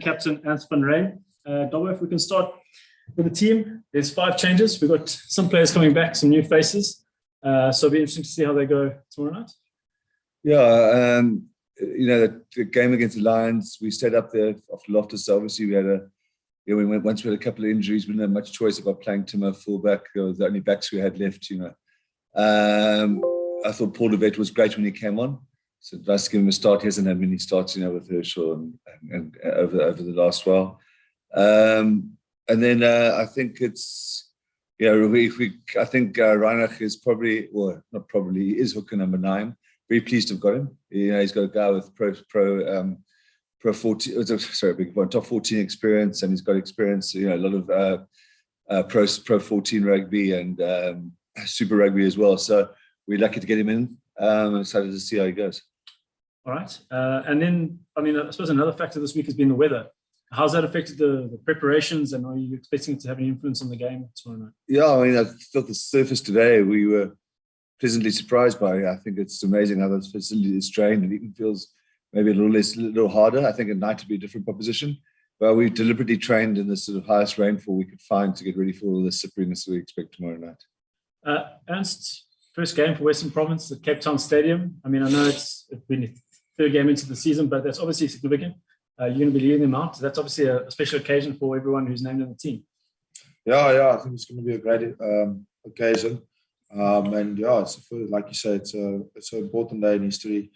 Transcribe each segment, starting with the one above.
Captain Ants van Rijn. Dobbo, if we can start with the team. There's 5 changes. We've got some players coming back, some new faces. So it'll be interesting to see how they go tomorrow night. Yeah, the game against the Lions, we stayed up there after Loftus. Obviously, once we had a couple of injuries, we didn't have much choice about playing Timo fullback. They were the only backs we had left, I thought Paul de Vet was great when he came on. So nice to give him a start. He hasn't had many starts, with Herschel and over the last while. And then I think it's, I think Reinach is probably, well, not probably, he is hooker number 9. Very pleased to have got him. He's got a guy with top 14 experience, and he's got experience, a lot of pro 14 rugby and Super Rugby as well. So we're lucky to get him in. I'm excited to see how he goes. All right. And then, I suppose another factor this week has been the weather. How's that affected the preparations, and are you expecting it to have any influence on the game tomorrow night? Yeah, I felt the surface today, we were pleasantly surprised by it. I think it's amazing how the facility is trained. It even feels maybe a little harder. I think at night would be a different proposition. But we deliberately trained in the sort of highest rainfall we could find to get ready for all the slipperiness we expect tomorrow night. Ernst, first game for Western Province at Cape Town Stadium. I know it's been a third game into the season, but that's obviously significant. You're going to be leading them out. So that's obviously a special occasion for everyone who's named in the team. Yeah, I think it's going to be a great occasion. And yeah, it's like you say, it's an important day in history.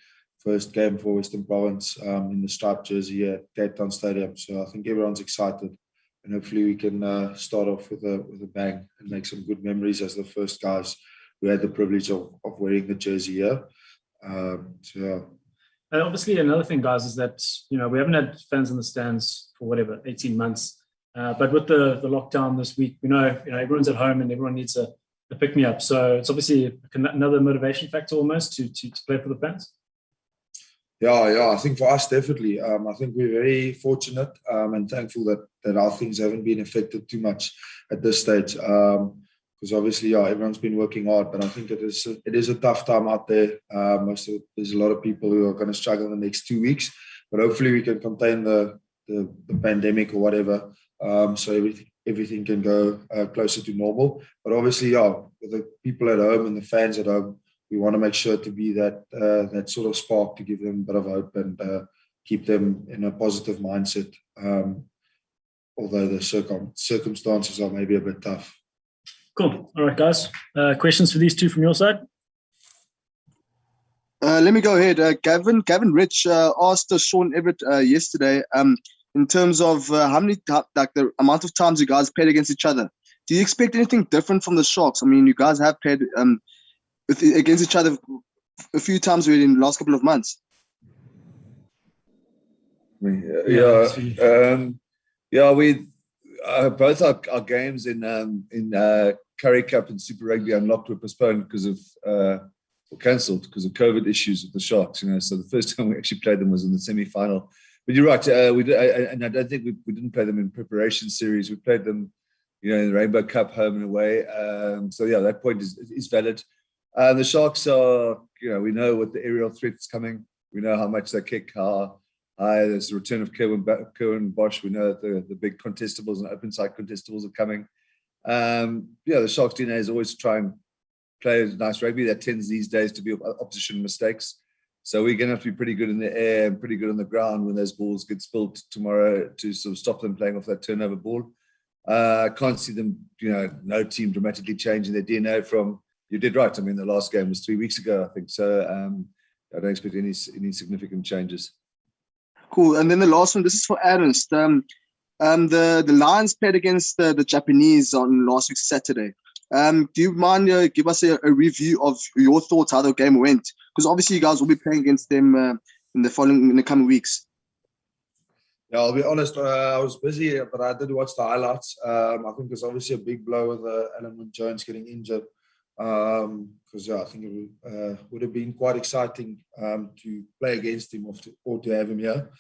First game for Western Province in the striped jersey at Cape Town Stadium. So I think everyone's excited, and hopefully we can start off with a bang and make some good memories as the first guys who had the privilege of wearing the jersey here. And obviously, another thing, guys, is that we haven't had fans in the stands for 18 months. But with the lockdown this week, we know everyone's at home and everyone needs a pick me up. So it's obviously another motivation factor almost to play for the fans. Yeah, I think for us, definitely. I think we're very fortunate and thankful that our things haven't been affected too much at this stage. Because obviously, everyone's been working hard, but I think it is a tough time out there. There's a lot of people who are going to struggle in the next 2 weeks, but hopefully we can contain the pandemic or whatever, so everything can go closer to normal. But obviously, with the people at home and the fans at home, we want to make sure to be that sort of spark to give them a bit of hope and keep them in a positive mindset, although the circumstances are maybe a bit tough. Cool. All right, guys. Questions for these two from your side? Let me go ahead. Gavin Rich asked Sean Everett yesterday in terms of the amount of times you guys played against each other. Do you expect anything different from the Sharks? You guys have played against each other a few times already in the last couple of months. We both our games in Currie Cup and Super Rugby Unlocked were postponed because of or cancelled because of COVID issues with the Sharks. So the first time we actually played them was in the semi-final. But you're right. And I don't think we didn't play them in preparation series. We played them, in the Rainbow Cup, home and away. That point is valid. The Sharks are, we know what the aerial threat's coming. We know how much they kick, how high there's the return of Kerwin Bosch. We know that the big contestables and open side contestables are coming. The Sharks' DNA is always try and play nice rugby. That tends these days to be opposition mistakes. So we're going to have to be pretty good in the air and pretty good on the ground when those balls get spilled tomorrow to sort of stop them playing off that turnover ball. I can't see them, no team dramatically changing their DNA from, you did right. The last game was 3 weeks ago, I think. So I don't expect any significant changes. Cool. And then the last one, this is for Ernst. The Lions played against the Japanese on last week's Saturday. Do you mind give us a review of your thoughts how the game went? Because obviously you guys will be playing against them in the coming weeks. Yeah, I'll be honest. I was busy, but I did watch the highlights. I think it's obviously a big blow with Alan Jones getting injured. Because I think it would have been quite exciting to play against him or to have him here.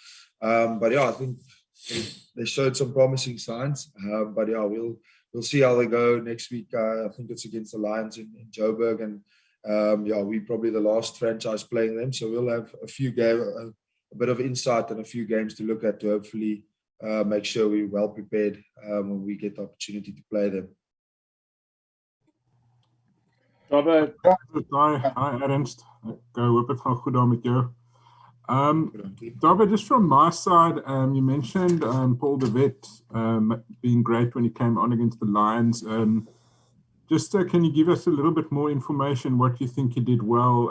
I think they showed some promising signs. We'll see how they go next week. I think it's against the Lions in Joburg, and we're probably the last franchise playing them, so we'll have a bit of insight and a few games to look at to hopefully make sure we're well prepared when we get the opportunity to play them. Robert. Hi Ernst. Ek hoop dit gaan goed daar met jou. Robert, just from my side, you mentioned Paul de Wet being great when he came on against the Lions. Can you give us a little bit more information what you think he did well?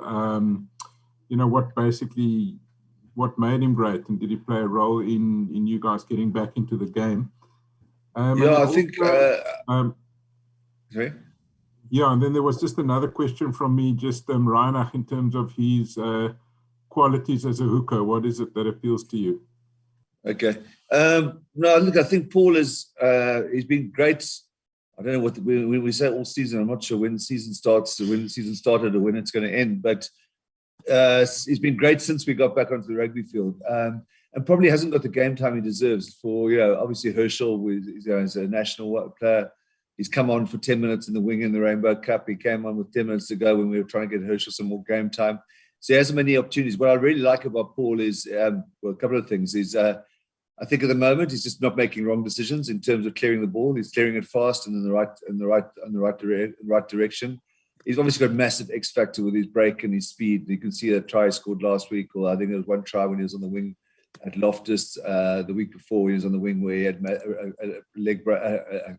What made him great, and did he play a role in you guys getting back into the game? I think. Sorry? Yeah, and then there was just another question from me, just Reinach, in terms of his qualities as a hooker. What is it that appeals to you? Okay. No, look, I think Paul he's been great. I don't know what we say all season. I'm not sure when the season starts, or when the season started, or when it's going to end. But he's been great since we got back onto the rugby field, and probably hasn't got the game time he deserves. For obviously Herschel is a national player. He's come on for 10 minutes in the wing in the Rainbow Cup. He came on with 10 minutes to go when we were trying to get Herschel some more game time. So he hasn't many opportunities. What I really like about Paul is a couple of things. I think at the moment he's just not making wrong decisions in terms of clearing the ball. He's clearing it fast and in the right direction. He's obviously got a massive X factor with his break and his speed. You can see that try he scored last week, or I think there was one try when he was on the wing at Loftus the week before. He was on the wing where he had a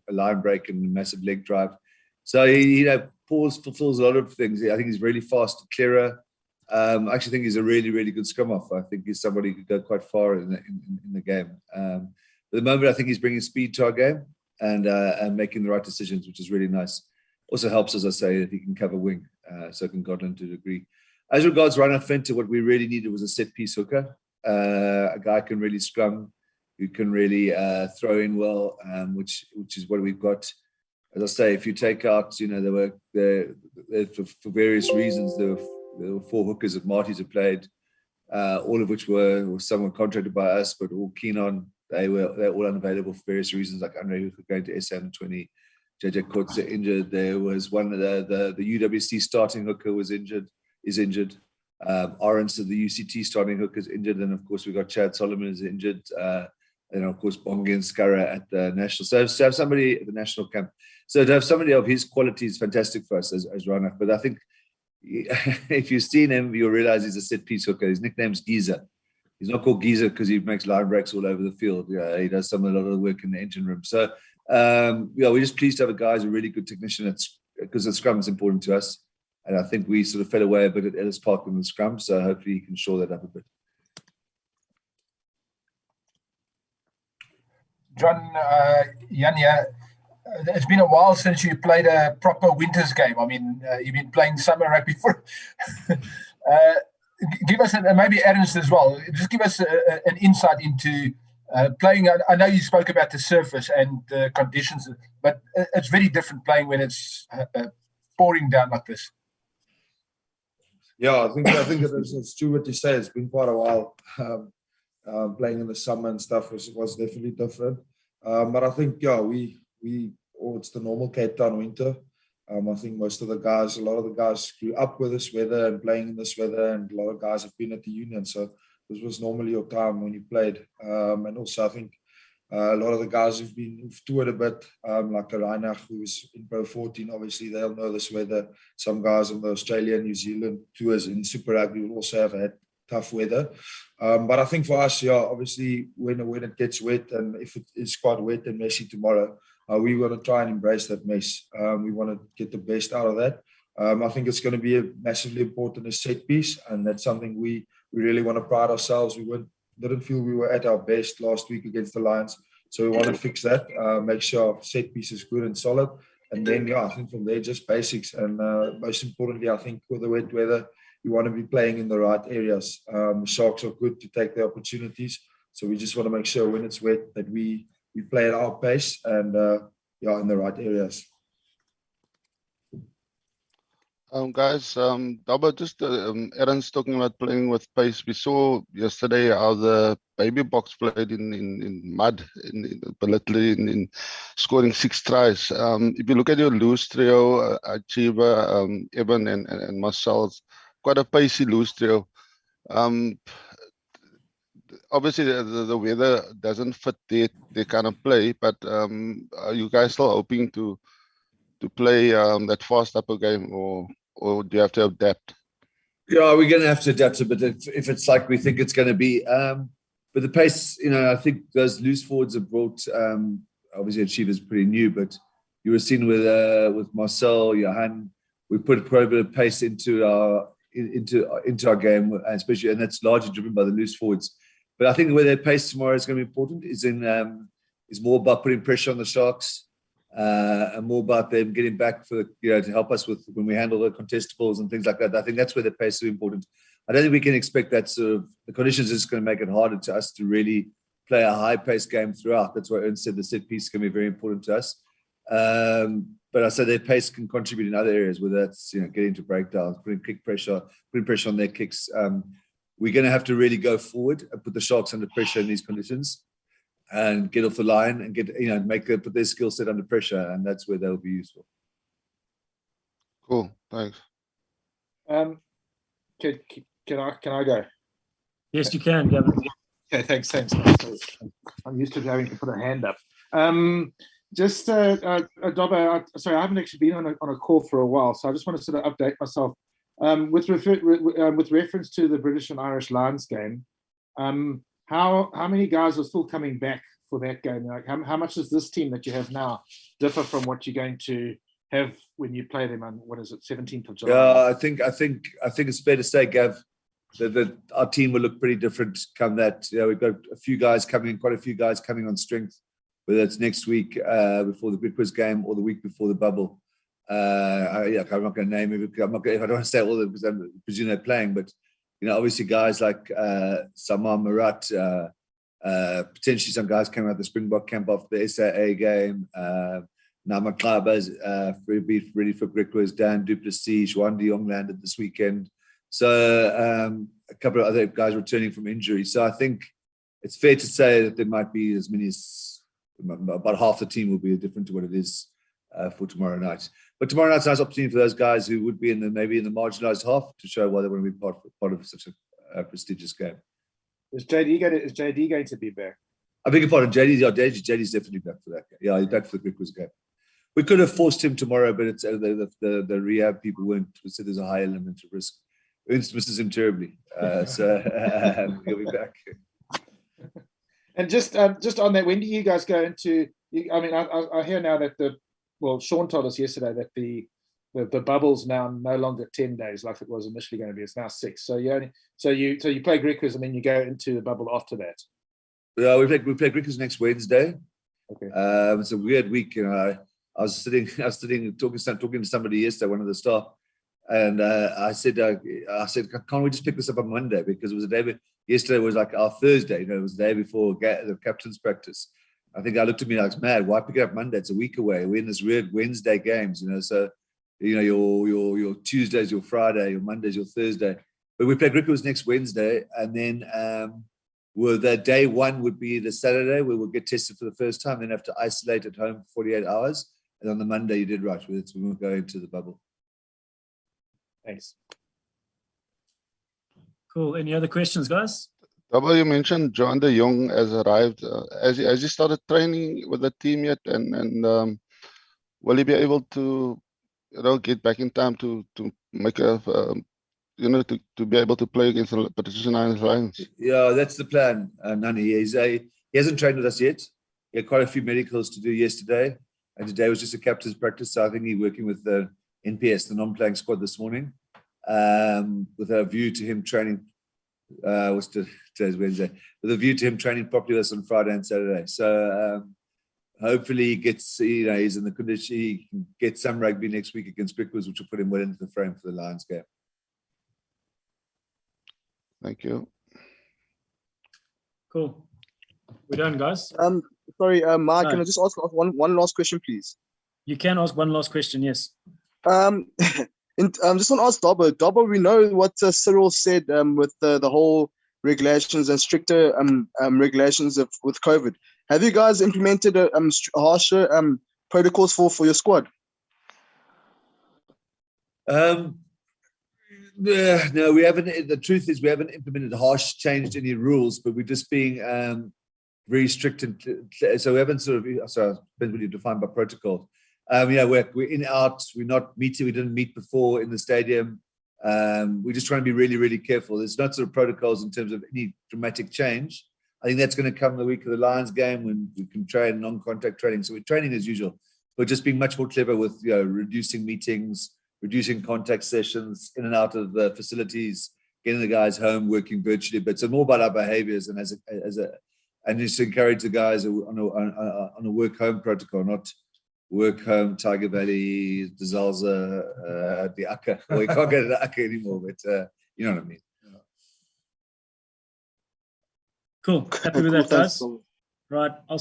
line break and a massive leg drive. So Paul fulfills a lot of things. I think he's really fast clearer. I actually think he's a really, really good scrum half. I think he's somebody who could go quite far in the game. At the moment, I think he's bringing speed to our game and making the right decisions, which is really nice. Also helps, as I say, that he can cover wing, so can Godwin to a degree. As regards Reinhard Venter, what we really needed was a set-piece hooker. A guy who can really scrum, who can really throw in well, which is what we've got. As I say, if you take out, there for various reasons, there were 4 hookers that Marty's have played, all of which were somewhat contracted by us, but all keen on. They're all unavailable for various reasons, like Andre who could go into SM20, JJ Kotze injured. There was one of the UWC starting hooker is injured. Orange, the UCT starting hooker is injured, and of course we've got Chad Solomon is injured, and of course Bongi and Skara at the national. So to have somebody at the national camp, so to have somebody of his quality is fantastic for us as Reinhard. But I think if you've seen him, you'll realize he's a set-piece hooker. His nickname's Geezer. He's not called Geezer because he makes line breaks all over the field. He does a lot of the work in the engine room. So we're just pleased to have a guy who's a really good technician because the scrum is important to us. And I think we sort of fell away a bit at Ellis Park in the scrum, so hopefully he can shore that up a bit. John, Jan, it's been a while since you played a proper winters game. I mean, you've been playing summer rugby for. Give us, maybe Ernst as well, just give us an insight into playing. I know you spoke about the surface and the conditions, but it's very different playing when it's pouring down like this. Yeah, I think it's true what you say. It's been quite a while. Playing in the summer and stuff was definitely different. But I think it's the normal Cape Town winter. I think a lot of the guys grew up with this weather and playing in this weather, and a lot of guys have been at the Union. So this was normally your time when you played. And also I think a lot of the guys who've toured a bit, like Reinach, who's in Pro 14, obviously they'll know this weather. Some guys on the Australia and New Zealand tours in Super Rugby will also have had tough weather. But I think for us, obviously when it gets wet, and if it is quite wet and messy tomorrow, we want to try and embrace that mess. We want to get the best out of that. I think it's going to be massively important as set piece, and that's something we really want to pride ourselves. We didn't feel we were at our best last week against the Lions, so we want to fix that, make sure our set piece is good and solid, and then I think from there just basics. And most importantly, I think with the wet weather, you want to be playing in the right areas. The Sharks are good to take the opportunities, so we just want to make sure when it's wet that we play at our pace and in the right areas. Guys, Dabba, just Aaron's talking about playing with pace. We saw yesterday how the baby box played in mud, literally in scoring 6 tries. If you look at your loose trio, Achieva, Evan and Marcel, quite a pacey loose trio. obviously the weather doesn't fit their kind of play, but are you guys still hoping to play that fast upper game, or do you have to adapt? Yeah, we're going to have to adapt a bit if it's like we think it's going to be. But the pace, I think those loose forwards have brought. Obviously, Achiever's pretty new, but you were seeing with Marcel, Johan, we put quite a bit of pace into our game, especially, and that's largely driven by the loose forwards. But I think where their pace tomorrow is going to be important is more about putting pressure on the Sharks. And more about them getting back to help us with when we handle the contestables and things like that. I think that's where the pace is important. I don't think we can expect that sort of the conditions is going to make it harder to us to really play a high pace game throughout. That's why Ern said the set piece is going to be very important to us. But I said their pace can contribute in other areas, whether that's getting to breakdowns, putting pressure on their kicks. We're going to have to really go forward and put the Sharks under pressure in these conditions, and get off the line and put their skill set under pressure, and that's where they'll be useful. Cool, thanks. Can I go? Yes, you can, Gavin. Okay, thanks. I'm used to having to put a hand up. Dobbo, sorry, I haven't actually been on a call for a while, so I just want to sort of update myself. With reference to the British and Irish Lions game, how many guys are still coming back for that game? Like, how much does this team that you have now differ from what you're going to have when you play them on 17th of July? Yeah, I think it's fair to say, Gav, that our team will look pretty different come that. We've got quite a few guys coming on strength, whether it's next week before the Big Quiz game or the week before the bubble. I'm not going to name it. I don't want to say all of them because I presume they're playing, but obviously guys like Samar Marat, potentially some guys came out of the Springbok camp after the SAA game. Namaklaba's ready for Big Quiz. Dan Duplessis, JUAN de Jong landed this weekend. So a couple of other guys returning from injury. So I think it's fair to say that there might be as many as about half the team will be different to what it is for tomorrow night. But tomorrow night's a nice opportunity for those guys who would be maybe in the marginalised half to show why they want to be part of such a prestigious game. Is JD going to be back? I beg your pardon, JD's definitely back for that game. Yeah, he's back for the Big Quiz game. We could have forced him tomorrow, but it's the rehab people weren't. We said there's a high element of risk. Ernst misses him terribly, so he'll be back. And just on that, when do you guys go into? I hear now that Sean told us yesterday that the bubble's now no longer 10 days like it was initially going to be. It's now 6. So you play Griquas and then you go into the bubble after that. Yeah, we play Griquas next Wednesday. Okay. It's a weird week. I was sitting talking to somebody yesterday, one of the staff, and I said, can't we just pick this up on Monday, because it was a day. Yesterday was like our Thursday. It was the day before the captain's practice. I think I looked at me like, mad. Why pick it up Monday? It's a week away. We're in this weird Wednesday games, So your Tuesday's your Friday, your Monday's your Thursday. But we play Griquas next Wednesday, and then the day one would be the Saturday where we'll get tested for the first time, then have to isolate at home for 48 hours. And on the Monday, you did right. We won't go into the bubble. Thanks. Cool. Any other questions, guys? Dobbo, you mentioned JOHN de Jong has arrived. Has he started training with the team yet? And will he be able to, get back in time to make to be able to play against the British and Irish Lions? Yeah, that's the plan, Nani. He hasn't trained with us yet. He had quite a few medicals to do yesterday, and today was just a captain's practice. So I think he's working with the NPS, the non-playing squad, this morning, with a view to him training. Today's Wednesday, with a view to him training properly with us on Friday and Saturday. So hopefully he gets, he's in the condition, he can get some rugby next week against Griquas, which will put him well into the frame for the Lions game. Thank you. Cool. We're done, guys. Sorry, Mark, No. can I just ask one last question, please? You can ask one last question, yes. Just want to ask Dobbo. Dobbo, we know what Cyril said with the whole regulations and stricter regulations with COVID. Have you guys implemented harsher protocols for your squad? No, we haven't. The truth is, we haven't implemented changed any rules, but we're just being very strict. So we haven't sort of. So depends what you define by protocol. We're in out. We're not meeting. We didn't meet before in the stadium. We're just trying to be really, really careful. There's not sort of protocols in terms of any dramatic change. I think that's going to come the week of the Lions game when we can train non-contact training. So we're training as usual, but just being much more clever with reducing meetings, reducing contact sessions in and out of the facilities, getting the guys home, working virtually. But it's more about our behaviours and and just encourage the guys on a work home protocol, not work home Tiger Valley, Zalza, the Akka. Well, you can't go to the Akka anymore, but you know what I mean. Cool. Happy with that, guys. Right. I'll